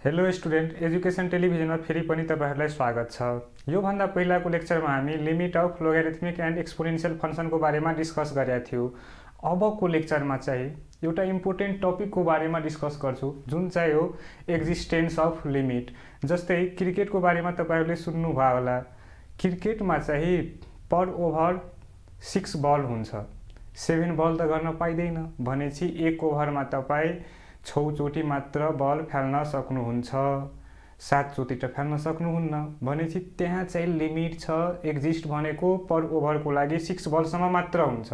Hello student, education टेलिभिजनमा फेरि पनि तपाईहरुलाई स्वागत छ। यो भन्दा पहिलाको लेक्चरमा हामी limit of logarithmic and exponential फंक्सनको बारेमा डिस्कस गरेका थियौं। अबको लेक्चरमा चाहिँ एउटा इम्पोर्टेन्ट टपिकको बारेमा डिस्कस गर्छु, जुन चाहिँ हो एक्जिस्टेन्स अफ लिमिट। जस्तै क्रिकेटको बारेमा तपाईहरुले सुन्नुभयो होला। क्रिकेटमा चाहिँ पर ओभर 6 बल हुन्छ। 7 बल त गर्न पाइदैन भनेपछि एक ओभरमा तपाई 6 चोटी मात्र बल फाल्न सक्नुहुन्छ, 7 चोटी त फाल्न सक्नुहुन्न भनेपछि त्यहाँ चाहिँ लिमिट छ। एक्जिस्ट भनेको पर ओभरको लागि 6 बलसम्म मात्र हुन्छ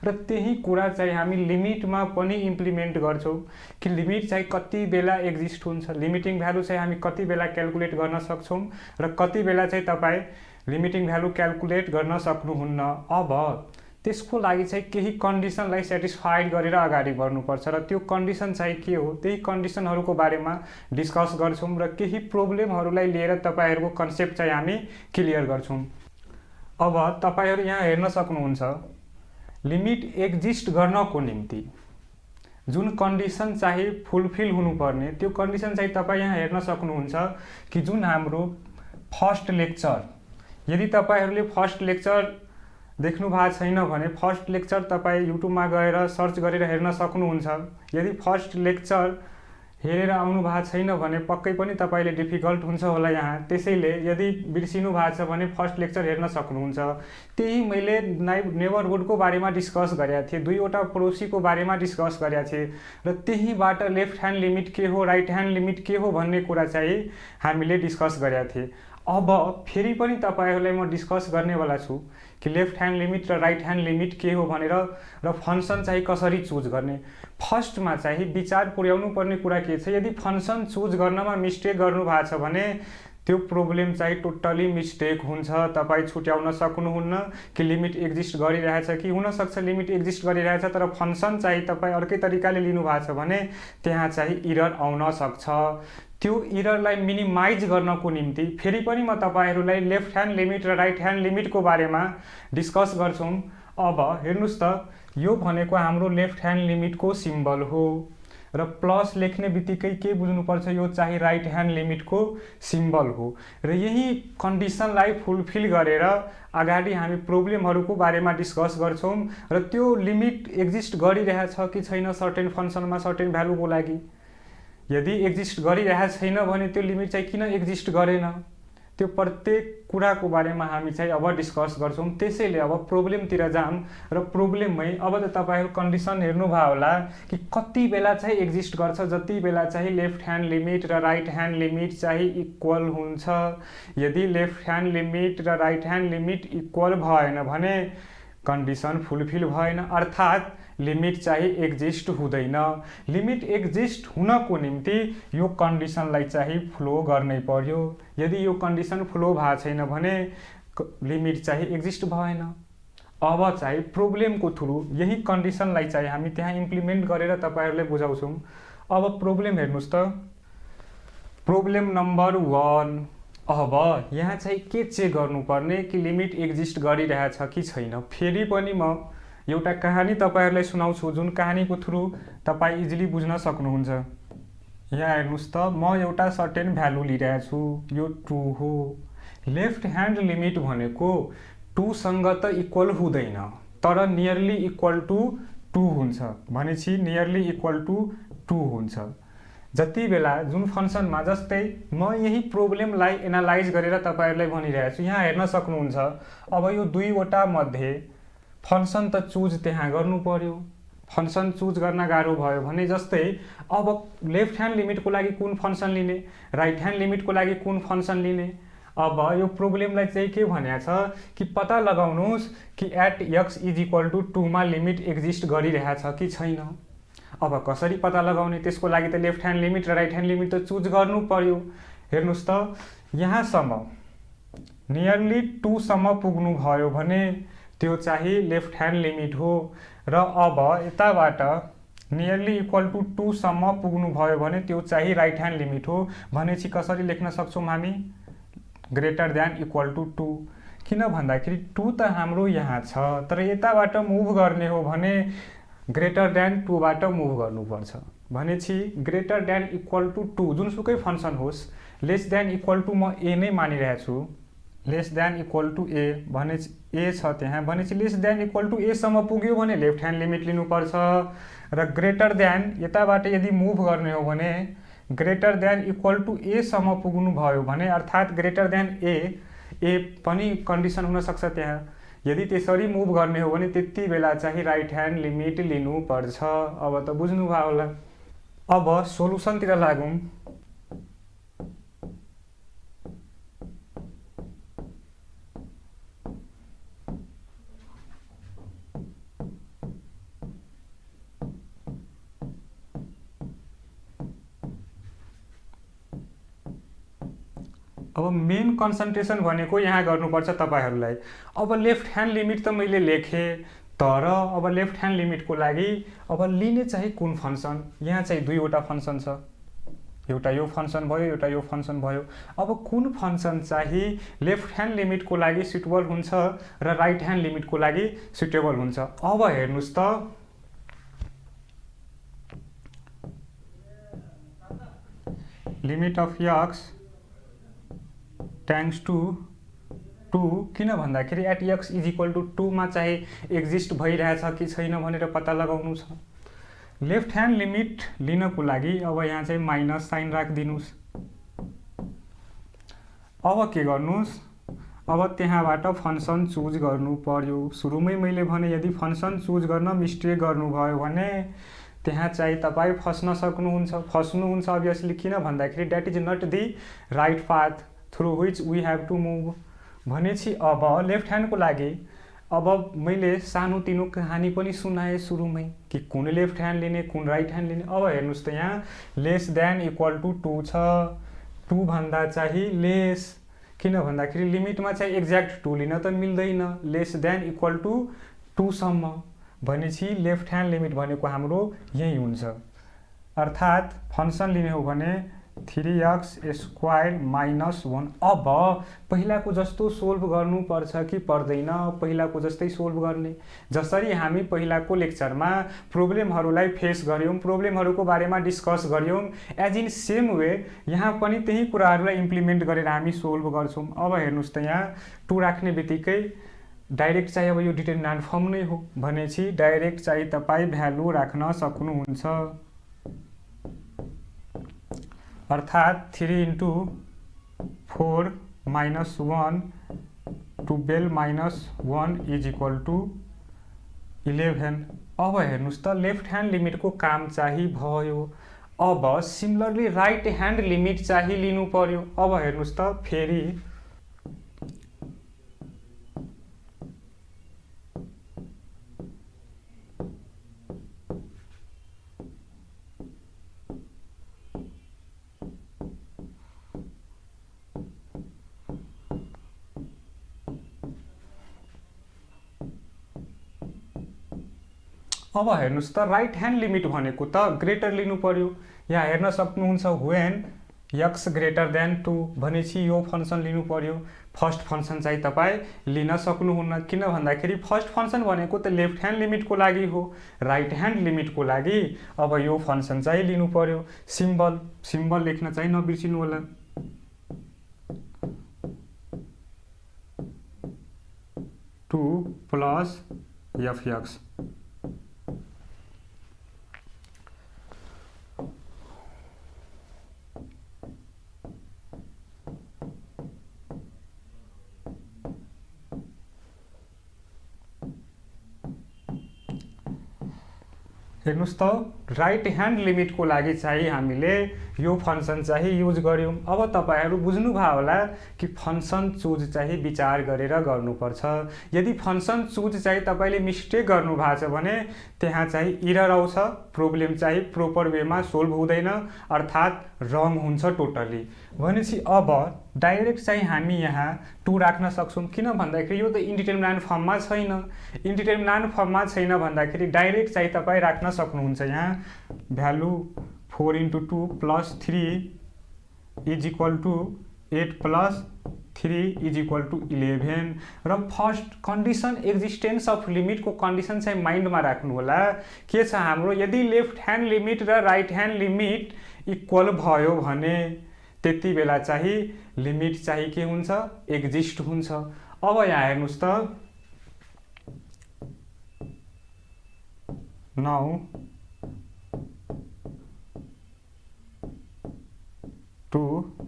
र त्यही कुरा चाहिँ हामी लिमिटमा पनि इम्प्लिमेन्ट गर्छौं कि लिमिट चाहिँ कति बेला एक्जिस्ट हुन्छ, लिमिटिङ भ्यालु चाहिँ हामी कति बेला क्याल्कुलेट गर्न सक्छौं र कति बेला चाहिँ तपाई लिमिटिङ भ्यालु क्याल्कुलेट गर्न सक्नुहुन्न। अब त्यसको लागि चाहिँ केही कन्डिसनलाई सेटिस्फाइड गरेर अगाडि बढ्नुपर्छ र त्यो कन्डिसन चाहिँ के हो, त्यही कन्डिसनहरुको बारेमा डिस्कस गर्छौं र केही प्रब्लमहरुलाई लिएर तपाईहरुको कन्सेप्ट चाहिँ हामी क्लियर गर्छौं। अब तपाईहरु यहाँ हेर्न सक्नुहुन्छ, लिमिट एक्जिस्ट गर्नको निम्ति जुन कन्डिसन चाहिँ फुलफिल हुनुपर्ने त्यो कन्डिसन चाहिँ तपाई यहाँ हेर्न सक्नुहुन्छ कि जुन हाम्रो फर्स्ट लेक्चर, यदि तपाईहरुले फर्स्ट लेक्चर देख्नु भएको छैन भने फर्स्ट लेक्चर तपाई युट्युबमा गएर सर्च गरेर हेर्न सक्नुहुन्छ। यदि फर्स्ट लेक्चर हेरेर आउनु भएको छैन भने पक्कै पनि तपाईले डिफिकल्ट हुन्छ होला यहाँ, त्यसैले यदि बिर्सिनु भएको छ भने फर्स्ट लेक्चर हेर्न सक्नुहुन्छ। त्यही मैले नेबरहुडको बारेमा डिस्कस गरेका थिएँ, दुईवटा पडोसीको बारेमा डिस्कस गरेका थिएँ र त्यहीबाट लेफ्ट ह्यान्ड लिमिट के हो, राइट ह्यान्ड लिमिट के हो भन्ने कुरा चाहिँ हामीले डिस्कस गरेका थिएँ। अब फेरि पनि तपाईहरुलाई म डिस्कस गर्नेवाला छु कि लेफ्ट ह्यान्ड लिमिट र राइट ह्यान्ड लिमिट के हो भनेर र फंक्सन चाहिँ कसरी चुज गर्ने। फर्स्टमा चाहिँ विचार पुर्याउनु पर्ने कुरा के छ, यदि फंक्सन चुज गर्नमा मिस्टेक गर्नु भएको छ भने त्यो प्रब्लम चाहिँ टोटली मिस्टेक हुन्छ। तपाई छुट्याउन सक्नुहुन्न कि लिमिट एक्जिस्ट गरिरहेछ कि हुन सक्छ लिमिट एक्जिस्ट गरिरहेछ तर फंक्सन चाहिँ तपाई अर्कै तरिकाले लिनु भएको छ भने त्यहाँ चाहिँ एरर आउन सक्छ। त्यो एररलाई मिनिमाइज गर्नको निम्ति फेरि पनि म तपाईहरुलाई लेफ्ट ह्यान्ड लिमिट र राइट ह्यान्ड लिमिटको बारेमा डिस्कस गर्छौं। अब हेर्नुस् त, यो भनेको हाम्रो लेफ्ट ह्यान्ड लिमिटको सिम्बल हो र प्लस लेख्ने बित्तिकै के बुझ्नुपर्छ, यो चाहिँ राइट ह्यान्ड लिमिटको सिम्बल हो र यही कन्डिसनलाई फुलफिल गरेर अगाडि हामी प्रब्लमहरुको बारेमा डिस्कस गर्छौं र त्यो लिमिट एक्जिस्ट गरिरहेछ कि छैन सर्टेन फंक्सनमा सर्टेन भ्यालुको लागि। यदि एक्जिस्ट गरिरहेछ छैन भने त्यो लिमिट चाहिँ किन एक्जिस्ट गरेन, त्यो प्रत्येक कुराको बारेमा हामी चाहिँ अब डिस्कस गर्छौं। त्यसैले अब प्रब्लमतिर जाम र प्रब्लममै अब त तपाईहरु कन्डिसन हेर्नु भयो होला कि कति बेला चाहिँ एक्जिस्ट गर्छ, जति बेला चाहिँ लेफ्ट ह्यान्ड लिमिट र राइट ह्यान्ड लिमिट चाहिँ इक्वल हुन्छ। यदि लेफ्ट ह्यान्ड लिमिट र राइट ह्यान्ड लिमिट इक्वल भएन भने कन्डिसन फुलफिल भएन, अर्थात लिमिट चाहिँ एक्जिस्ट हुँदैन। लिमिट एक्जिस्ट हुनको निम्ति यो कन्डिसनलाई चाहिँ फ्लो गर्नै पर्यो। यदि यो कन्डिसन फ्लो भएको छैन भने लिमिट चाहिँ एक्जिस्ट भएन। अब चाहिँ प्रब्लमको थ्रु यही कन्डिसनलाई चाहिँ हामी त्यहाँ इम्प्लिमेन्ट गरेर तपाईहरुलाई बुझाउँछौं। अब प्रब्लम हेर्नुस् त, प्रब्लम नम्बर 1। अब यहाँ चाहिँ के चेक गर्नुपर्ने कि लिमिट एक्जिस्ट गरिरहेछ कि छैन। फेरि पनि म एउटा कहानी तपाईहरुलाई सुनाउँछु, जुन कहानीको थ्रु तपाई इजिली बुझ्न सक्नुहुन्छ। यहाँ हेर्नुस् त, म एउटा सर्टेन भ्यालु लिइरहेको छु, यो 2 हो। लेफ्ट ह्यान्ड लिमिट भनेको 2 सँग त इक्वल हुँदैन तर नियरली इक्वल टु 2 हुन्छ भनेपछि नियरली इक्वल टु 2 हुन्छ। जति बेला जुन फंक्सनमा, जस्तै म यही प्रब्लमलाई एनालाइज गरेर तपाईहरुलाई भनिरहेको छु, यहाँ हेर्न सक्नुहुन्छ। अब यो दुईवटा मध्ये फंक्सन त चुज त्यहाँ गर्नु पर्यो। फंक्सन चुज गर्न गाह्रो भयो भने, जस्तै अब लेफ्ट ह्यान्ड लिमिटको लागि कुन फंक्सन लिने, राइट ह्यान्ड लिमिटको लागि कुन फंक्सन लिने। अब यो प्रब्लमलाई चाहिँ के भनेको छ कि पत्ता लगाउनुस् कि एट x = 2 मा लिमिट एक्जिस्ट गरिरहेछ कि छैन। अब कसरी पत्ता लगाउने, त्यसको लागि त लेफ्ट ह्यान्ड लिमिट र राइट ह्यान्ड लिमिट त चुज गर्नु पर्यो। हेर्नुस् त, यहाँसम्म नियरली 2 सम्म पुग्नु भयो भने त्यो चाहिँ लेफ्ट ह्यान्ड लिमिट हो र अब यताबाट नियरली इक्वल टु 2 सम्म पुग्नु भयो भने त्यो चाहिँ राइट ह्यान्ड लिमिट हो। भनेपछि कसरी लेख्न सक्छौं हामी, ग्रेटर देन इक्वल टु 2। किन भन्दाखेरि 2 त हाम्रो यहाँ छ तर यताबाट मुभ गर्ने हो भने ग्रेटर देन 2 बाट मुभ गर्नुपर्छ भनेपछि ग्रेटर देन इक्वल टु 2 जुनसुकै फंक्सन होस्, लेस देन इक्वल टु म ए नै मानिरहेको छु, लेस देन इक्वल टु ए भनेपछि ए छ त्यहाँ, भनेपछि लेस देन इक्वल टु ए सम्म पुग्यो भने लेफ्ट ह्यान्ड लिमिट लिनुपर्छ र ग्रेटर देन यताबाट यदि मुभ गर्ने हो भने ग्रेटर देन इक्वल टु ए सम्म पुग्नु भयो भने अर्थात् ग्रेटर देन ए पनि कन्डिसन हुनसक्छ त्यहाँ। यदि त्यसरी मुभ गर्ने हो भने त्यति बेला चाहिँ राइट ह्यान्ड लिमिट लिनुपर्छ। अब त बुझ्नुभयो होला। अब सोलुसनतिर लागौँ। अब मेन कन्सन्ट्रेसन भनेको यहाँ गर्नुपर्छ तपाईहरूलाई। अब लेफ्ट ह्यान्ड लिमिट त मैले लेखेँ, तर अब लेफ्ट ह्यान्ड लिमिटको लागि अब लिने चाहिँ कुन फंक्सन? यहाँ चाहिँ दुईवटा फंक्सन छ, एउटा यो फंक्सन भयो, एउटा यो फंक्सन भयो। अब कुन फंक्सन चाहिँ लेफ्ट ह्यान्ड लिमिटको लागि सुटेबल हुन्छ र राइट ह्यान्ड लिमिटको लागि सुटेबल हुन्छ? अब हेर्नुस् त, limit of x tends to 2 किन भन्दाखेरि at X is equal to 2 मा चाहिँ एक्जिस्ट भइरहेछ कि छैन भनेर पत्ता लगाउनु छ। लेफ्ट ह्यान्ड लिमिट लिनको लागि अब यहाँ चाहिँ माइनस साइन राखिदिनुस्। अब के गर्नुस्? अब त्यहाँबाट फंक्सन चुज गर्नु पर्यो। सुरुमै मैले भने यदि फंक्सन चुज गर्न मिस्टेक गर्नुभयो भने त्यहाँ चाहिँ तपाईँ फस्नुहुन्छ अभियसली। किन भन्दाखेरि that is not the right path through which we have to move. भनेपछि अब लेफ्ट ह्यान्डको लागि अब मैले सानोतिनो कहानी पनि सुनाएँ सुरुमै कि कुन लेफ्ट ह्यान्ड लिने, कुन राइट ह्यान्ड लिने। अब हेर्नुस् त, यहाँ लेस देन इक्वल टु 2 छ, 2 भन्दा चाहिँ लेस। किन भन्दाखेरि लिमिटमा चाहिँ एक्ज्याक्ट 2 लिन त मिल्दैन, लेस देन इक्वल टु 2 सम्म। भनेपछि लेफ्ट ह्यान्ड लिमिट भनेको हाम्रो यही हुन्छ। अर्थात् फंक्सन लिने हो भने 3x स्क्वायर माइनस 1। अब पहिलाको जस्तो सोल्भ गर्नुपर्छ कि पर्दैन? पहिलाको जस्तै सोल्भ गर्ने। जसरी हामी पहिलाको लेक्चरमा प्रब्लमहरूलाई फेस गऱ्यौँ, प्रब्लमहरूको बारेमा डिस्कस गऱ्यौँ, एज इन सेम वे यहाँ पनि त्यही कुराहरूलाई इम्प्लिमेन्ट गरेर हामी सोल्भ गर्छौँ। अब हेर्नुस् त, यहाँ 2 राख्ने बित्तिकै डाइरेक्ट चाहिँ अब यो डिटर्मिनेन्ट फर्म नै हो भनेपछि डाइरेक्ट चाहिँ तपाईँ भ्यालु राख्न सक्नुहुन्छ। अर्थात् 3 × 4 - 1 12 - 1 इज इक्वल टु 11। अब हेर्नुस् त, लेफ्ट ह्यान्ड लिमिटको काम चाहिँ भयो। अब सिमिलरली राइट ह्यान्ड लिमिट चाहिँ लिनु पर्यो। अब हेर्नुस् त, फेरि अब हेर्नुस् त, राइट ह्यान्ड लिमिट भनेको त ग्रेटर लिनु पर्यो। यहाँ हेर्न सक्नुहुन्छ, व्हेन एक्स ग्रेटर देन 2 भनेपछि यो फंक्सन लिनु पर्यो। फर्स्ट फंक्सन चाहिँ तपाईँ लिन सक्नुहुन्न। किन भन्दाखेरि फर्स्ट फंक्सन भनेको त लेफ्ट ह्यान्ड लिमिटको लागि हो। राइट ह्यान्ड लिमिटको लागि अब यो फंक्सन चाहिँ लिनु पर्यो। सिम्बल लेख्न चाहिँ नबिर्सिनु होला। Two plus f). हेर्नुस् त, राइट ह्यान्ड लिमिटको लागि चाहिँ हामीले यो फंक्सन चाहिँ युज गर्यौं। अब तपाईहरु बुझ्नुभयो होला कि फंक्सन चुज चाहिँ विचार गरेर गर्नुपर्छ। यदि फंक्सन चुज चाहिँ तपाईले मिस्टेक गर्नु भएको छ भने त्यहाँ चाहिँ एरर आउँछ, प्रब्लम चाहिँ प्रोपर वेमा सोल्भ हुँदैन, अर्थात् रङ हुन्छ टोटली। भनेपछि अब डाइरेक्ट चाहिँ हामी यहाँ 2 राख्न सक्छौं। किन भन्दाखेरि यो त इन्डिटरमिनेन्ट फर्ममा छैन। इन्डिटरमिनेन्ट फर्ममा छैन भन्दाखेरि डाइरेक्ट चाहिँ तपाई राख्न सक्नुहुन्छ। यहाँ value 4 × 2 + 3 is equal to 8 + 3 is equal to 11 र फर्स्ट कन्डिसन एक्जिस्टेन्स अफ लिमिटको कन्डिसन चाहिँ माइन्डमा राख्नु होला। के छ हाम्रो, यदि लेफ्ट ह्यान्ड लिमिट र राइट ह्यान्ड लिमिट इक्वल भयो भने त्यति बेला चाहिँ लिमिट चाहिँ के हुन्छ, एक्जिस्ट हुन्छ। अब यहाँ हेर्नुहोस् त, now 2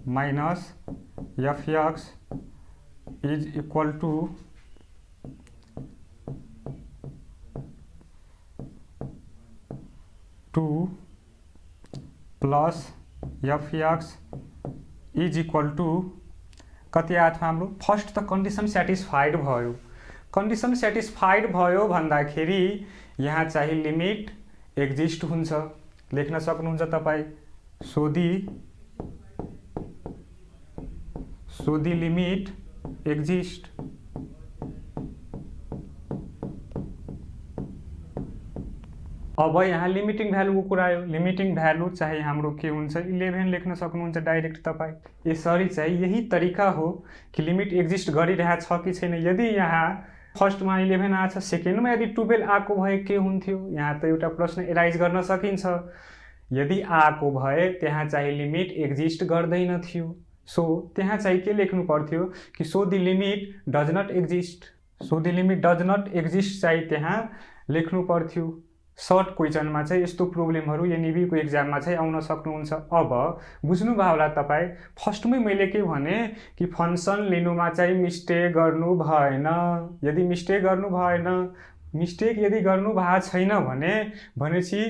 minus fx is equal to 2 plus fx is equal to कति आयो हाम्रो, फर्स्ट त कन्डिसन सेटिस्फाइड भयो। कन्डिसन सेटिस्फाइड भयो भन्दाखेरि यहाँ चाहिँ लिमिट एक्जिस्ट हुन्छ, लेख्न सक्नुहुन्छ तपाईँ। So the limit exist. अब यहाँ लिमिटिङ भ्यालुको कुरा आयो। लिमिटिङ भ्यालु चाहिँ हाम्रो के हुन्छ, 11 लेख्न सक्नुहुन्छ डाइरेक्ट तपाईँ। यसरी चाहिँ यही तरिका हो कि लिमिट एक्जिस्ट गरिरहेको छ कि छैन। यदि यहाँ फर्स्टमा 11 आएको छ, सेकेन्डमा यदि 12 आएको भए के हुन्थ्यो, यहाँ त एउटा प्रश्न एराइज गर्न सकिन्छ। यदि आएको भए त्यहाँ चाहिँ लिमिट एक्जिस्ट गर्दैन थियो। सो त्यहाँ चाहिँ के लेख्नु पर्थ्यो कि so the limit does not exist. So the limit does not exist चाहिँ त्यहाँ लेख्नु पर्थ्यो। सर्ट क्वेसनमा चाहिँ यस्तो प्रब्लमहरू एनइबीको एक्जाममा चाहिँ आउन सक्नुहुन्छ। अब बुझ्नुभयो होला तपाईँ। फर्स्टमै मैले के भने कि फङ्सन लिनुमा चाहिँ मिस्टेक गर्नु भएन। यदि मिस्टेक गर्नु भएन, मिस्टेक यदि गर्नु भएको छैन भनेपछि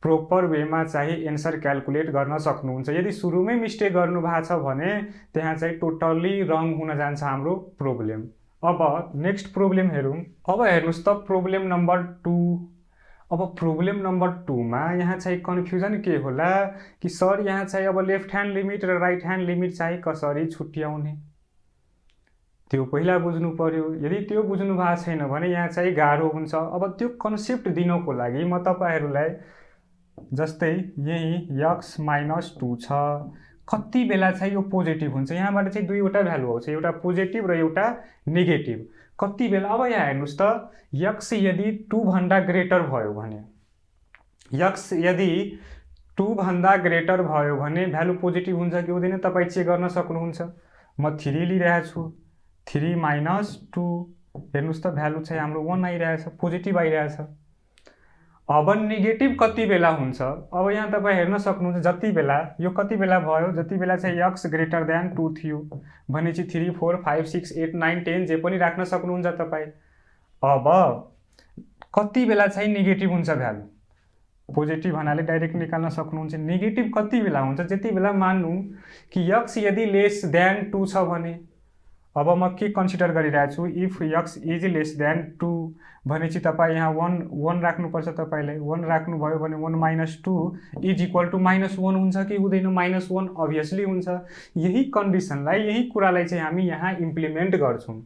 प्रोपर वेमा चाहिँ एन्सर क्यालकुलेट गर्न सक्नुहुन्छ। यदि सुरुमै मिस्टेक गर्नु भएको छ भने त्यहाँ चाहिँ टोटल्ली रङ हुन जान्छ हाम्रो प्रब्लम। अब नेक्स्ट प्रब्लम हेरौँ। अब हेर्नुहोस् त, प्रब्लम नम्बर 2। अब प्रब्लम नम्बर 2 मा यहाँ चाहिँ कन्फ्युजन के होला कि सर यहाँ चाहिँ अब लेफ्ट ह्यान्ड लिमिट र राइट ह्यान्ड लिमिट चाहिँ कसरी छुट्याउने, त्यो पहिला बुझ्नु पर्यो। यदि त्यो बुझ्नु भएको छैन भने यहाँ चाहिँ गाह्रो हुन्छ। अब त्यो कन्सेप्ट दिनको लागि म तपाईँहरूलाई जस्तै यही x - 2 छ, कति बेला चाहिँ यो पोजिटिभ हुन्छ। यहाँबाट चाहिँ दुईवटा भ्यालु आउँछ, एउटा पोजिटिभ र एउटा नेगेटिभ। कति बेला, अब यहाँ हेर्नुहोस् त, x यदि 2 भन्दा ग्रेटर भयो भने, x यदि 2 भन्दा ग्रेटर भयो भने भ्यालु पोजिटिभ हुन्छ कि हुँदैन तपाईँ चेक गर्न सक्नुहुन्छ। म 3 लिइरहेको छु, 3 - 2, हेर्नुहोस् त भ्यालु चाहिँ हाम्रो 1 आइरहेछ, पोजिटिभ आइरहेछ। अब नेगेटिभ कति बेला हुन्छ, अब यहाँ तपाईँ हेर्न सक्नुहुन्छ। जति बेला यो कति बेला भयो, जति बेला चाहिँ x ग्रेटर देन 2 थियो भनेपछि 3, 4, 5, 6, 8, 9, 10 जे पनि राख्न सक्नुहुन्छ तपाईँ। अब कति बेला चाहिँ नेगेटिभ हुन्छ भ्यालु, पोजिटिभ भन्नाले डाइरेक्ट निकाल्न सक्नुहुन्छ। नेगेटिभ कति बेला हुन्छ, जति बेला मान्नु कि x यदि लेस देन 2 छ भने। अब म के कन्सिडर गरिरहेको छु, if x is less than 2 भनेपछि तपाईँ यहाँ 1 राख्नुपर्छ। तपाईँले 1 राख्नुभयो भने 1 - 2 इज इक्वल टू -1 हुन्छ कि हुँदैन, -1 अभियसली हुन्छ। यही कन्डिसनलाई, यही कुरालाई चाहिँ हामी यहाँ इम्प्लिमेन्ट गर्छौँ।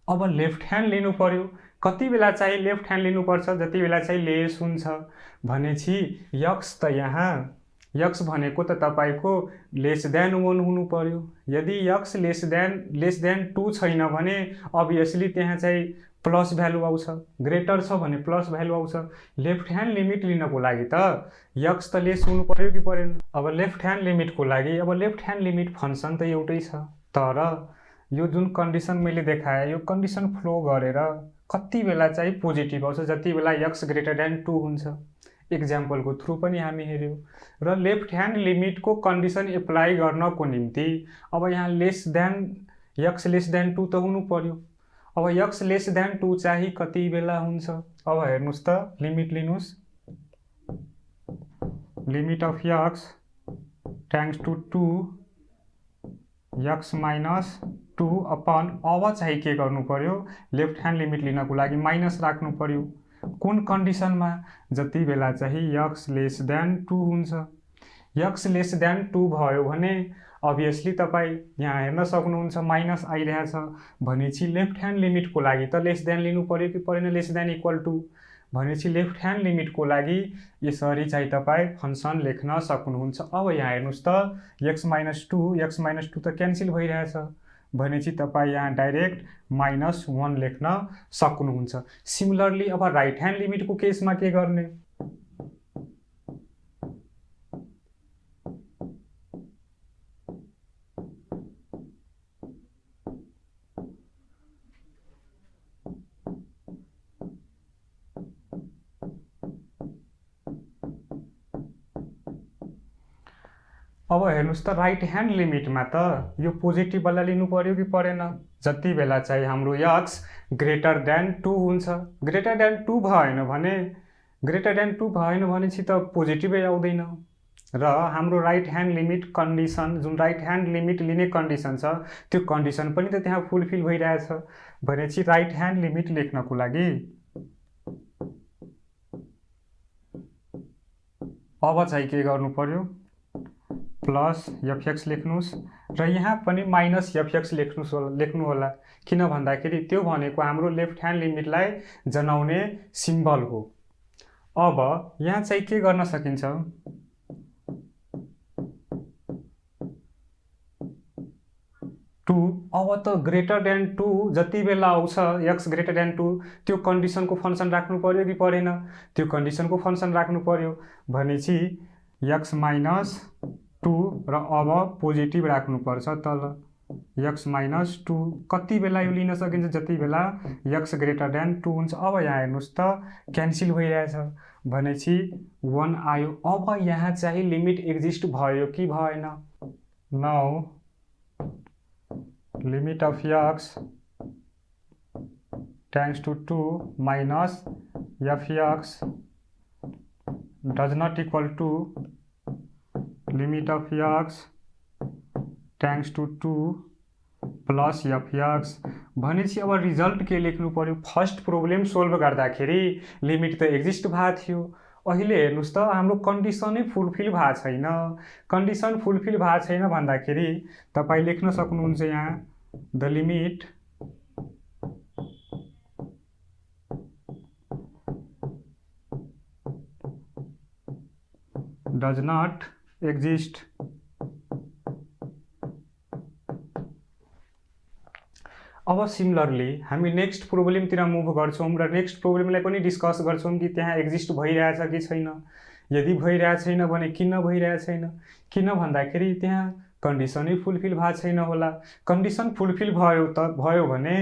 अब लेफ्ट ह्यान्ड लिनु पर्यो। कति बेला चाहिँ लेफ्ट ह्यान्ड लिनुपर्छ, जति बेला चाहिँ लेस हुन्छ भनेपछि x त यहाँ x भनेको त तपाईँको लेस देन 1 हुनु पर्यो। यदि x लेस देन 2 छैन भने अभियसली त्यहाँ चाहिँ प्लस भ्यालु आउँछ, ग्रेटर छ भने प्लस भ्यालु आउँछ। लेफ्ट ह्यान्ड लिमिट लिनको लागि त x त लेस हुनु पर्यो कि परेन। अब लेफ्ट ह्यान्ड लिमिटको लागि, अब लेफ्ट ह्यान्ड लिमिट फङ्सन त एउटै छ, तर यो जुन कन्डिसन मैले देखाएँ यो कन्डिसन फ्लो गरेर कति बेला चाहिँ पोजिटिभ आउँछ, जति बेला x ग्रेटर देन 2 हुन्छ। एक्जाम्पलको थ्रु पनि हामी हेऱ्यौँ। र लेफ्ट ह्यान्ड लिमिटको कन्डिसन एप्लाई गर्नको निम्ति अब यहाँ x लेस देन 2 त हुनु पर्यो। अब x लेस देन 2 चाहिँ कति बेला हुन्छ। अब हेर्नुहोस् त, लिमिट लिनुहोस्, limit of x tends to 2 x - 2 upon. अब चाहिँ के गर्नु पर्यो, लेफ्ट ह्यान्ड लिमिट लिनको लागि माइनस राख्नु पर्यो। कुन कन्डिसनमा, जति बेला चाहिँ x लेस देन 2 हुन्छ। x लेस देन 2 भयो भने अभियसली तपाईँ यहाँ हेर्न सक्नुहुन्छ माइनस आइरहेछ भनेपछि लेफ्ट ह्यान्ड लिमिटको लागि त लेस देन लिनु पऱ्यो कि परेन, लेस देन इक्वल टू भनेपछि लेफ्ट ह्यान्ड लिमिटको लागि यसरी चाहिँ तपाईँ फङ्सन लेख्न सक्नुहुन्छ। अब यहाँ हेर्नुहोस् त एक्स माइनस टू त क्यान्सल भइरहेछ भनेपछि तपाईँ यहाँ डाइरेक्ट -1 लेख्न सक्नुहुन्छ। सिमिलरली अब राइट ह्यान्ड लिमिटको केसमा के गर्ने? अब हेर्नुहोस् त राइट ह्यान्ड लिमिटमा त यो पोजिटिभवाला लिनु पर्यो कि परेन? जति बेला चाहिँ हाम्रो एक्स ग्रेटर देन 2 हुन्छ, ग्रेटर देन 2 भएन भनेपछि त पोजिटिभै आउँदैन र हाम्रो राइट ह्यान्ड लिमिट कन्डिसन, जुन राइट ह्यान्ड लिमिट लिने कन्डिसन छ त्यो कन्डिसन पनि त त्यहाँ फुलफिल भइरहेछ भनेपछि राइट ह्यान्ड लिमिट लेख्नको लागि अब चाहिँ के गर्नु पर्यो? प्लस एफएक्स लेख्नुहोस् र यहाँ पनि माइनस एफएक्स लेख्नु होला। किन भन्दाखेरि त्यो भनेको हाम्रो लेफ्ट ह्यान्ड लिमिटलाई जनाउने सिम्बल हो। अब यहाँ चाहिँ के गर्न सकिन्छ? टू अब त ग्रेटर देन 2 जति बेला आउँछ एक्स ग्रेटर देन 2 त्यो कन्डिसनको फङ्सन राख्नु पर्यो कि परेन? त्यो कन्डिसनको फङ्सन राख्नु पर्यो भनेपछि एक्स माइनस 2 र अब पोजिटिभ राख्नुपर्छ तल एक्स माइनस 2। कति बेला यो लिन सकिन्छ? जति बेला एक्स ग्रेटर देन 2 हुन्छ। अब यहाँ हेर्नुहोस् त क्यान्सल भइरहेछ भनेपछि 1 आयो। अब यहाँ चाहिँ लिमिट एक्जिस्ट भयो कि भएन? Now limit of x tends to 2 minus f x does not equal to limit of x tends to 2 plus f x भनेपछि अब रिजल्ट के लेख्नु पर्यो? फर्स्ट प्रब्लम सोल्भ गर्दाखेरि लिमिट त एक्जिस्ट भएको थियो, अहिले हेर्नुहोस् त हाम्रो कन्डिसनै फुलफिल भएको छैन। कन्डिसन फुलफिल भएको छैन भन्दाखेरि तपाईँ लेख्न सक्नुहुन्छ यहाँ the limit does not exist. अब सिमिलरली हामी नेक्स्ट प्रब्लमतिर मुभ गर्छौँ र नेक्स्ट प्रब्लमलाई पनि डिस्कस गर्छौँ कि त्यहाँ एक्जिस्ट भइरहेछ कि छैन। यदि भइरहेको छैन भने किन भइरहेको छैन? किन भन्दाखेरि त्यहाँ कन्डिसनै फुलफिल भएको छैन होला। कन्डिसन फुलफिल भयो भने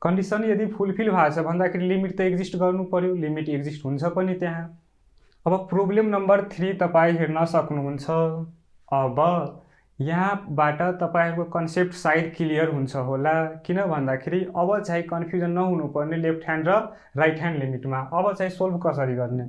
कन्डिसन यदि फुलफिल भएको छ भन्दाखेरि लिमिट त एक्जिस्ट गर्नु पर्यो, लिमिट एक्जिस्ट हुन्छ पनि त्यहाँ। अब प्रब्लम नम्बर 3 तपाईँ हेर्न सक्नुहुन्छ। अब यहाँबाट तपाईँहरूको कन्सेप्ट सायद क्लियर हुन्छ होला। किन भन्दाखेरि अब चाहिँ कन्फ्युजन नहुनुपर्ने लेफ्ट ह्यान्ड र राइट ह्यान्ड लिमिटमा। अब चाहिँ सोल्भ कसरी गर्ने?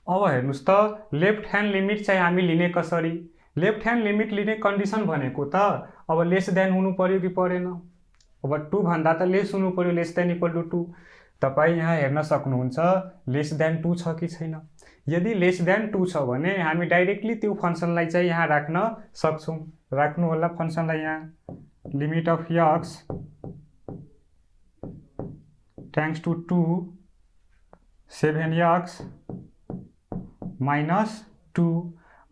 अब हेर्नुहोस् त लेफ्ट ह्यान्ड लिमिट चाहिँ हामी लिने कसरी? लेफ्ट ह्यान्ड लिमिट लिने कन्डिसन भनेको त अब लेस देन हुनु पर्यो कि परेन? अब 2 भन्दा त लेस हुनु पर्यो, लेस देन इक्वल टु 2। तपाईँ यहाँ हेर्न सक्नुहुन्छ लेस देन 2 छ कि छैन। यदि लेस देन 2 छ भने हामी डाइरेक्टली त्यो फङ्सनलाई चाहिँ यहाँ राख्न सक्छौँ। राख्नु होला फङ्सनलाई यहाँ limit of x tends to 2 7x minus 2।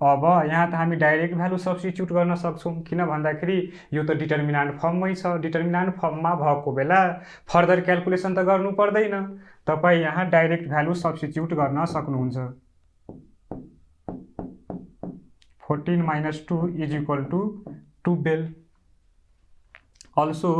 अब यहाँ त हामी डाइरेक्ट भ्यालु सब्स्टिट्युट गर्न सक्छौँ। किन भन्दाखेरि यो त डिटर्मिनान्ट फर्ममै छ। डिटर्मिनान्ट फर्ममा भएको बेला फर्दर क्यालकुलेसन त गर्नु पर्दैन, तपाईँ यहाँ डाइरेक्ट भ्यालु सब्स्टिट्युट गर्न सक्नुहुन्छ। 14 minus 2 is equal to 12। Also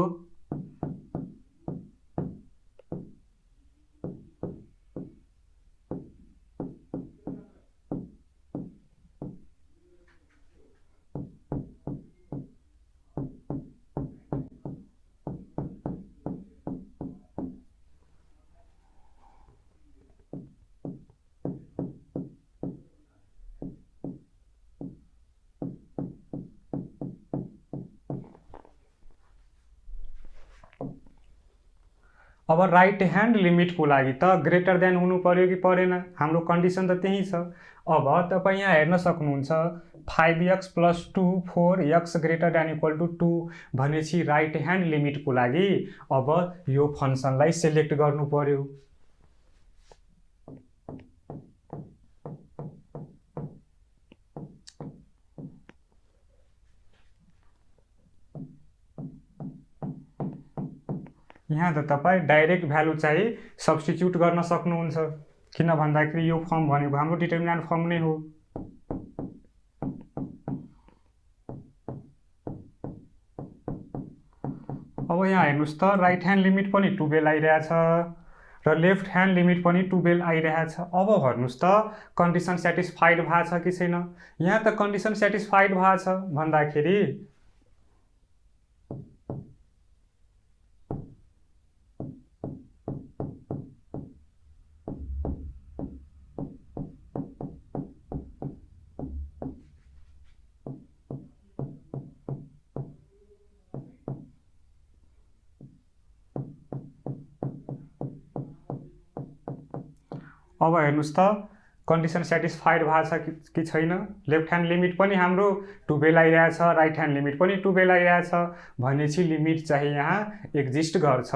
अब राइट ह्यान्ड लिमिटको लागि त ग्रेटर देन हुनु पर्यो कि परेन? हाम्रो कन्डिसन त त्यही छ। अब तपाईँ यहाँ हेर्न सक्नुहुन्छ 5x + 2 4x greater than equal to 2 भनेपछि राइट ह्यान्ड लिमिटको लागि अब यो फङ्सनलाई सेलेक्ट गर्नु पर्यो। यहाँ त तपाईँ डाइरेक्ट भ्यालु चाहिँ सब्स्टिट्युट गर्न सक्नुहुन्छ, किन भन्दाखेरि यो फर्म भनेको हाम्रो डिटर्मिनेन्ट फर्म नै हो। अब यहाँ हेर्नुहोस् त राइट ह्यान्ड लिमिट पनि 12 आइरहेछ र लेफ्ट ह्यान्ड लिमिट पनि 12 आइरहेछ। अब हेर्नुहोस् त कन्डिसन सेटिस्फाइड भएको छ कि छैन? यहाँ त कन्डिसन सेटिस्फाइड भएको छ भन्दाखेरि अब हेर्नुहोस् त कन्डिसन सेटिस्फाइड भएको छ कि छैन? लेफ्ट ह्यान्ड लिमिट पनि हाम्रो 12 आइरहेछ, राइट ह्यान्ड लिमिट पनि 12 आइरहेछ भनेपछि लिमिट चाहिँ यहाँ एक्जिस्ट गर्छ।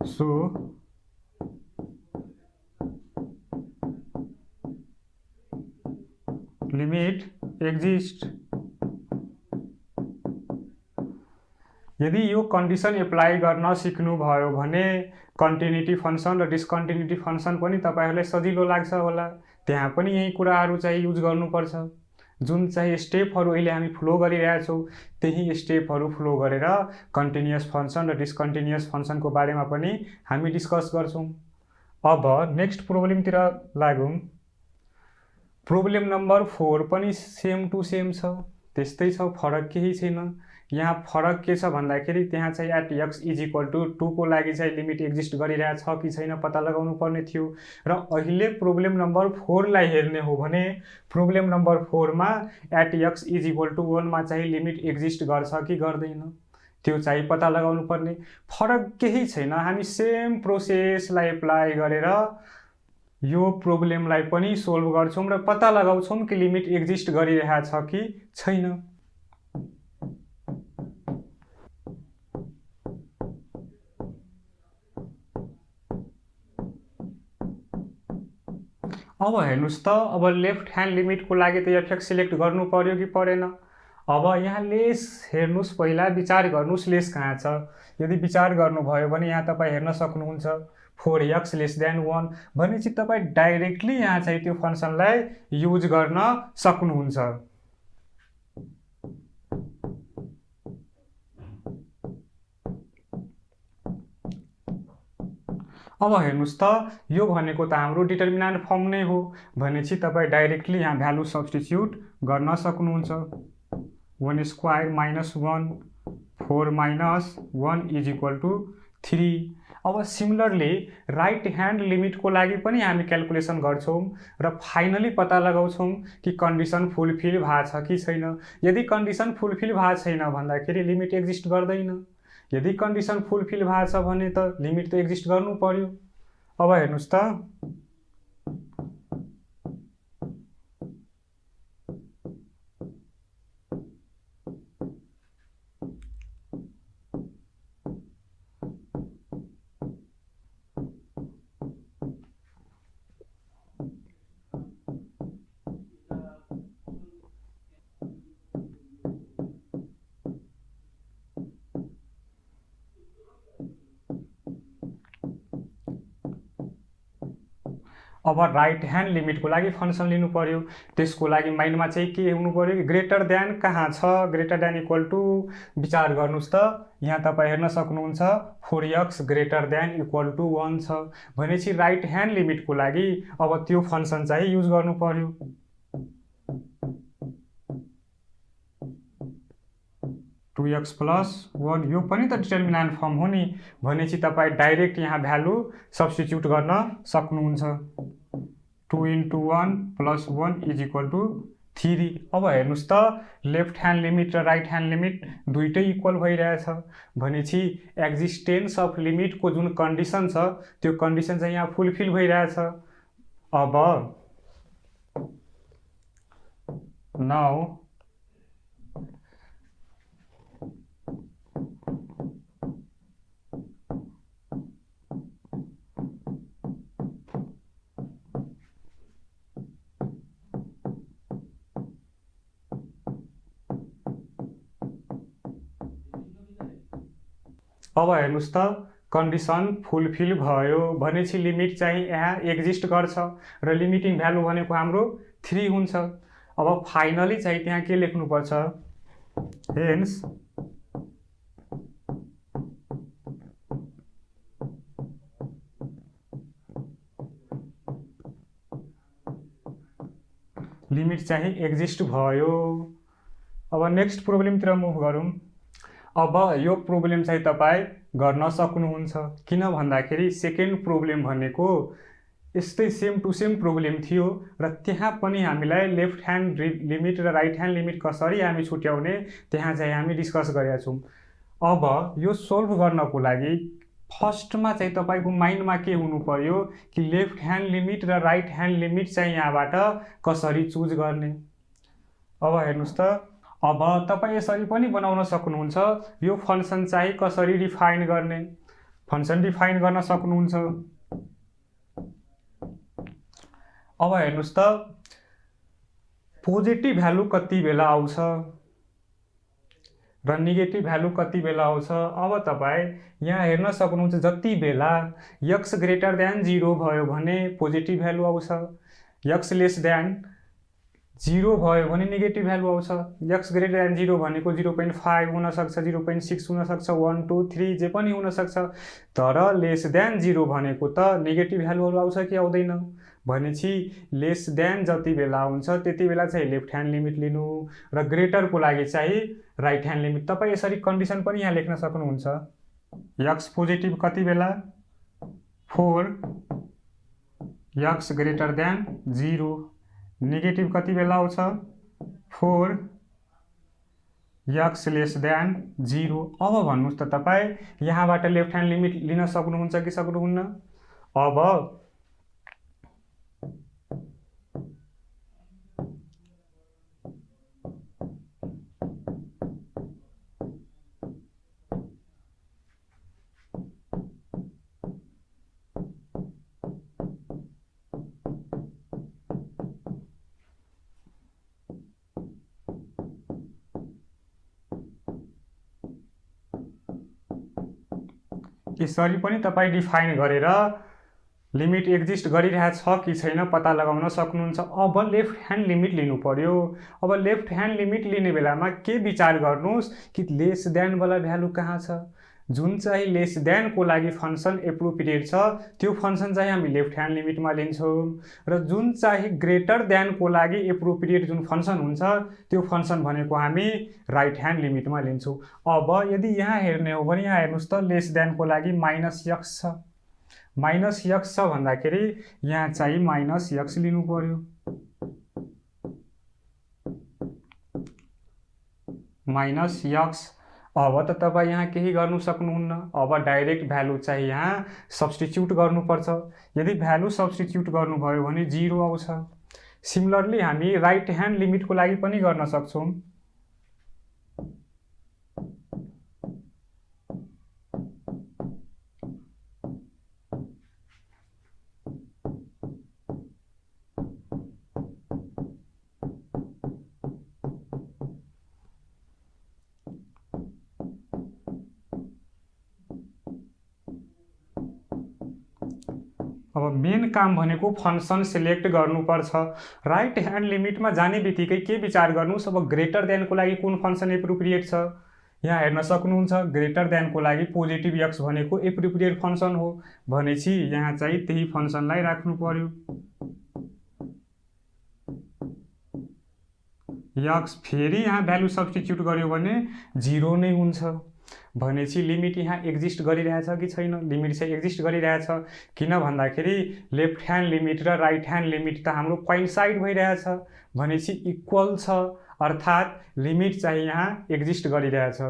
So limit exist. यदि यो कन्डिसन एप्लाई गर्न सिक्नुभयो भने कन्टिन्युटी फङ्सन र डिस्कन्टिन्युटी फङ्सन पनि तपाईँहरूलाई सजिलो लाग्छ होला। त्यहाँ पनि यही कुराहरू चाहिँ युज गर्नुपर्छ। जुन चाहिँ स्टेपहरू अहिले हामी फ्लो गरिरहेछौँ त्यही स्टेपहरू फ्लो गरेर कन्टिन्युअस फङ्सन र डिस्कन्टिन्युअस फङ्सनको बारेमा पनि हामी डिस्कस गर्छौँ। अब नेक्स्ट प्रोब्लमतिर लागौँ। प्रोब्लम नम्बर 4 पनि सेम टु सेम छ, त्यस्तै छ, फरक केही छैन। यहाँ फरक के छ भन्दाखेरि त्यहाँ चाहिँ एट x = 2 को लागि चाहिँ लिमिट एक्जिस्ट गरिरहेछ कि छैन पत्ता लगाउनु पर्ने थियो र अहिले प्रोब्लम नम्बर 4 लाई हेर्ने हो भने प्रोब्लम नम्बर 4 मा एट x = 1 मा चाहिँ लिमिट एक्जिस्ट गर्छ कि गर्दैन त्यो चाहिँ पत्ता लगाउनु पर्ने। फरक केही छैन, हामी सेम प्रोसेसलाई एप्लाई गरेर यो प्रोब्लमलाई पनि सोल्भ गर्छौँ र पत्ता लगाउँछौँ कि लिमिट एक्जिस्ट गरिरहेछ कि छैन। अब हेर्नुहोस् त अब लेफ्ट ह्यान्ड लिमिटको लागि त एफएक्स सिलेक्ट गर्नु पर्यो कि परेन? अब यहाँ लेस हेर्नुहोस्, पहिला विचार गर्नुहोस् लेस कहाँ छ। यदि विचार गर्नुभयो भने यहाँ तपाईँ हेर्न सक्नुहुन्छ 4x < 1 भनेपछि तपाईँ डाइरेक्टली यहाँ चाहिँ त्यो फङ्सनलाई युज गर्न सक्नुहुन्छ। अब हेर्नुहोस् त यो भनेको त हाम्रो डिटर्मिनेन्ट फर्म नै हो भनेपछि तपाईँ डाइरेक्टली यहाँ भ्यालु सब्स्टिट्युट गर्न सक्नुहुन्छ। 1² - 1 4 - 1 = 3। अब सिमिलरली राइट ह्यान्ड लिमिटको लागि पनि हामी क्यालकुलेसन गर्छौँ र फाइनली पत्ता लगाउँछौँ कि कन्डिसन फुलफिल भएको छ कि छैन। यदि कन्डिसन फुलफिल भएको छैन भन्दाखेरि लिमिट एक्जिस्ट गर्दैन। यदि कन्डिसन फुलफिल भएको छ भने त लिमिट त एक्जिस्ट गर्नु पर्यो। अब हेर्नुहोस् त अब राइट ह्यान्ड लिमिटको लागि फङ्सन लिनु पर्यो। त्यसको लागि माइन्डमा चाहिँ के हुनु पर्यो कि ग्रेटर देन कहाँ छ, ग्रेटर देन इक्वल टु विचार गर्नुहोस् त। यहाँ तपाईँ हेर्न सक्नुहुन्छ 4x greater than equal to 1 छ भनेपछि राइट ह्यान्ड लिमिटको लागि अब त्यो फङ्सन चाहिँ युज गर्नु पर्यो। x + 1 यो पनि त डिटर्मिनेन्ट फर्म हो नि भनेपछि तपाईँ डाइरेक्ट यहाँ भ्यालु सब्स्टिट्युट गर्न सक्नुहुन्छ। 2 × 1 + 1 = 3। अब हेर्नुहोस् त लेफ्ट ह्यान्ड लिमिट र राइट ह्यान्ड लिमिट दुइटै इक्वल भइरहेछ भनेपछि एक्जिस्टेन्स अफ लिमिटको जुन कन्डिसन छ त्यो कन्डिसन चाहिँ यहाँ फुलफिल भइरहेछ। अब नाउ अब हेर्नुहोस् त कन्डिसन फुलफिल भयो भनेपछि लिमिट चाहिँ यहाँ एक्जिस्ट गर्छ र लिमिटिङ भ्यालु भनेको हाम्रो 3 हुन्छ। अब फाइनली चाहिँ त्यहाँ के लेख्नुपर्छ, हेन्स लिमिट चाहिँ एक्जिस्ट भयो। अब नेक्स्ट प्रोब्लमतिर मुभ गरौँ। अब यो प्रोब्लम चाहिँ तपाईँ गर्न सक्नुहुन्छ, किन भन्दाखेरि सेकेन्ड प्रोब्लम भनेको यस्तै सेम टु सेम प्रोब्लम थियो र त्यहाँ पनि हामीलाई लेफ्ट ह्यान्ड लिमिट र राइट ह्यान्ड लिमिट कसरी हामी छुट्याउने त्यहाँ चाहिँ हामी डिस्कस गरेका छौँ। अब यो सोल्भ गर्नको लागि फर्स्टमा चाहिँ तपाईँको माइन्डमा के हुनु पर्यो कि लेफ्ट ह्यान्ड लिमिट र राइट ह्यान्ड लिमिट चाहिँ यहाँबाट कसरी चुज गर्ने। अब हेर्नुहोस् त, अब तपाईँ यसरी पनि बनाउन सक्नुहुन्छ, यो फंक्सन चाहिँ कसरी डिफाइन गर्ने, फंक्सन डिफाइन गर्न सक्नुहुन्छ। अब हेर्नुहोस् त पोजिटिभ भ्यालु कति बेला आउँछ र नेगेटिभ भ्यालु कति बेला आउँछ। अब तपाईँ यहाँ हेर्न सक्नुहुन्छ, जति बेला x ग्रेटर देन 0 भयो भने पोजिटिभ भ्यालु आउँछ, x लेस देन 0 भयो भने नेगेटिभ भ्यालु आउँछ। x ग्रेटर देन 0 भनेको 0.5 हुनसक्छ, 0.6 हुनसक्छ, 1 2 3 जे पनि हुनसक्छ। तर लेस देन 0 भनेको त नेगेटिभ भ्यालुहरू आउँछ कि आउँदैन भनेपछि लेस देन जति बेला हुन्छ त्यति बेला चाहिँ लेफ्ट ह्यान्ड लिमिट लिनु र ग्रेटरको लागि चाहिँ राइट ह्यान्ड लिमिट। तपाईँ यसरी कन्डिसन पनि यहाँ लेख्न सक्नुहुन्छ, x पोजिटिभ कति बेला 4 x ग्रेटर देन 0, नेगेटिभ कति बेला आउँछ 4 x लेस देन 0। अब भन्नुहोस् त तपाईँ यहाँबाट लेफ्ट ह्यान्ड लिमिट लिन सक्नुहुन्छ कि सक्नुहुन्न। अब यसरी पनि तपाईँ डिफाइन गरेर लिमिट एक्जिस्ट गरिरहेछ कि छैन पत्ता लगाउन सक्नुहुन्छ। अब लेफ्ट ह्यान्ड लिमिट लिनु पर्यो। अब लेफ्ट ह्यान्ड लिमिट लिने बेलामा के विचार गर्नुहोस् कि लेस देन वाला भ्यालु कहाँ छ, जुन चाहिँ लेस देनको लागि फंक्सन एप्रोप्रिएट छ त्यो फंक्सन चाहिँ हामी लेफ्ट ह्यान्ड लिमिटमा लिन्छौँ र जुन चाहिँ ग्रेटर देनको लागि एप्रोप्रिएट जुन फंक्सन हुन्छ त्यो फंक्सन भनेको हामी राइट ह्यान्ड लिमिटमा लिन्छौँ। अब यदि यहाँ हेर्ने हो भने यहाँ हेर्नुहोस् त लेस देनको लागि -x छ, -x छ भन्दाखेरि यहाँ चाहिँ -x लिनु पर्यो, -x। अब त तपाईँ यहाँ केही गर्नु सक्नुहुन्न, अब डाइरेक्ट भ्यालु चाहिँ यहाँ सब्स्टिट्युट गर्नुपर्छ। यदि भ्यालु सब्स्टिट्युट गर्नुभयो भने 0 आउँछ। सिमिलरली हामी राइट ह्यान्ड लिमिटको लागि पनि गर्न सक्छौँ। अब मेन काम भनेको फंक्सन सिलेक्ट गर्नुपर्छ। राइट ह्यान्ड लिमिटमा जाने बित्तिकै के विचार गर्नुहोस्, अब ग्रेटर देनको लागि कुन फंक्सन एप्रोप्रिएट छ यहाँ हेर्न सक्नुहुन्छ। ग्रेटर देनको लागि पोजिटिभ x भनेको एप्रोप्रिएट फंक्सन हो भनेपछि यहाँ चाहिँ त्यही फंक्सनलाई राख्नु पर्यो। x फेरि यहाँ भ्यालु सब्स्टिट्युट गर्यो भने 0 नै हुन्छ भनेपछि लिमिट यहाँ एक्जिस्ट गरिरहेछ कि छैन? लिमिट चाहिँ एक्जिस्ट गरिरहेछ। किन भन्दाखेरि लेफ्ट ह्यान्ड लिमिट र राइट ह्यान्ड लिमिट त हाम्रो कोइन्साइड भइरहेछ, भनेपछि इक्वल छ, अर्थात् लिमिट चाहिँ यहाँ एक्जिस्ट गरिरहेछ।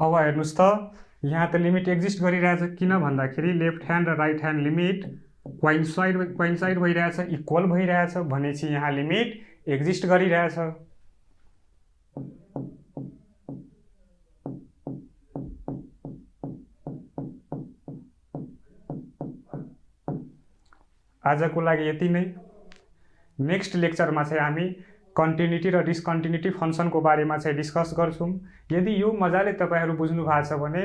अब हेर्नुहोस् त, यहाँ त लिमिट एक्जिस्ट गरिरहेछ। किन भन्दाखेरि लेफ्ट ह्यान्ड र राइट ह्यान्ड लिमिट कोइन्साइड भइरहेछ, इक्वल भइरहेछ, भनेपछि यहाँ लिमिट एक्जिस्ट गरिरहेछ। आजको लागि यति नै। नेक्स्ट लेक्चरमा चाहिँ हामी कन्टिन्युटी र डिस्कन्टिन्युटी फङ्सनको बारेमा चाहिँ डिस्कस गर्छौँ। यदि यो मजाले तपाईँहरू बुझ्नु भएको छ भने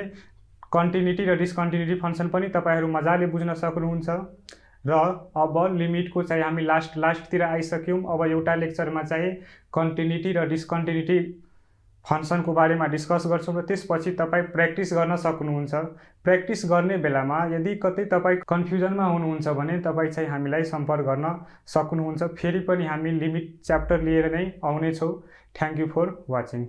कन्टिन्युटी र डिस्कन्टिन्युटी फङ्सन पनि तपाईँहरू मजाले बुझ्न सक्नुहुन्छ। र अब लिमिटको चाहिँ हामी लास्टतिर आइसक्यौँ। अब एउटा लेक्चरमा चाहिँ कन्टिन्युटी र डिस्कन्टिन्युटी फङ्सनको बारेमा डिस्कस गर्छौँ र त्यसपछि तपाईँ प्र्याक्टिस गर्न सक्नुहुन्छ। प्र्याक्टिस गर्ने बेलामा यदि कतै तपाईँ कन्फ्युजनमा हुनुहुन्छ भने तपाईँ चाहिँ हामीलाई सम्पर्क गर्न सक्नुहुन्छ। फेरि पनि हामी लिमिट च्याप्टर लिएर नै आउनेछौँ। Thank you for watching.